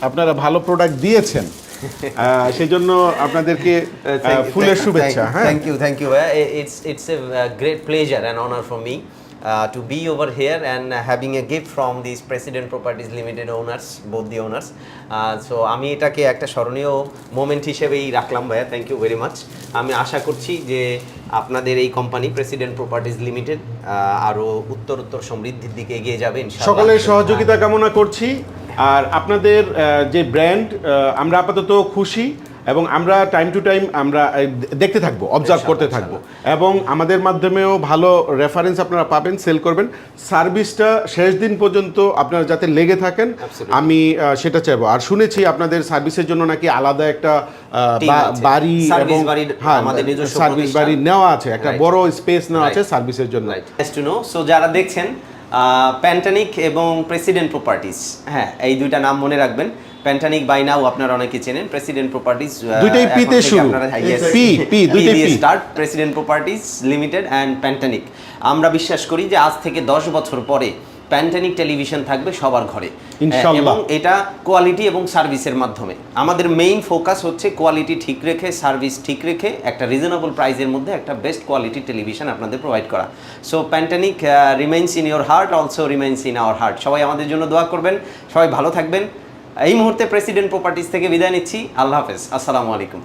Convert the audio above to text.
আপনারা ভালো প্রোডাক্ট দিয়েছেন সেজন্য আপনাদেরকে ফুলের শুভেচ্ছা। হ্যাঁ, thank you. It's a great pleasure and honor for me to be over here and having a gift from these President Properties Limited owners, both the owners. So আমি এটাকে একটা স্মরণীয় মোমেন্ট হিসেবেই রাখলাম ভাইয়া, থ্যাংক ইউ ভেরি মাচ। আমি আশা করছি যে আপনাদের এই কোম্পানি প্রেসিডেন্ট প্রপার্টিজ লিমিটেড আরও উত্তরোত্তর সমৃদ্ধির দিকে এগিয়ে যাবে ইনশাআল্লাহ। সকলের সহযোগিতা কামনা করছি। আর আপনাদের যে ব্র্যান্ড, আমরা আপাতত খুশি এবং আমরা টাইম টু টাইম আমরা দেখতে থাকবো, অবজার্ভ করতে থাকবো এবং আমাদের মাধ্যমেও ভালো রেফারেন্স আপনারা পাবেন, সেল করবেন। সার্ভিসটা শেষ দিন পর্যন্ত আপনারা যাতে লেগে থাকেন, আমি সেটা চাইবো। আর শুনেছি আপনাদের সার্ভিসের জন্য নাকি আলাদা একটা বাড়ি এবং সার্ভিস বাড়ি নেওয়া আছে, একটা বড় স্পেস নেওয়া আছে সার্ভিসের জন্য। সো যারা দেখছেন প্যান্টানিক এবং প্রেসিডেন্ট প্রপার্টিজ, হ্যাঁ এই দুইটা নাম মনে রাখবেন। প্যান্টানিক বাই নাও আপনারা অনেকে চেনেন, প্রেসিডেন্ট প্রপার্টিজ দুইটাই পিতে শুরু, পি দুইটাই P start, president properties limited and Pantanik. আমরা বিশ্বাস করি যে আজ থেকে 10 বছর পরে প্যান্টানিক টেলিভিশন থাকবে সবার ঘরে ইনশাআল্লাহ, এবং এটা কোয়ালিটি এবং সার্ভিসের মাধ্যমে। আমাদের মেইন ফোকাস হচ্ছে কোয়ালিটি ঠিক রেখে, সার্ভিস ঠিক রেখে একটা রিজনেবল প্রাইসের মধ্যে একটা বেস্ট কোয়ালিটি টেলিভিশন আপনাদের প্রোভাইড করা। So Pantanik remains in your heart, also remains in our heart. সবাই আমাদের জন্য দোয়া করবেন, সবাই ভালো থাকবেন। এই মুহূর্তে প্রেসিডেন্ট প্রপার্টিজ থেকে বিদায় নিচ্ছি। আল্লাহ হাফেজ, আসসালামু আলাইকুম।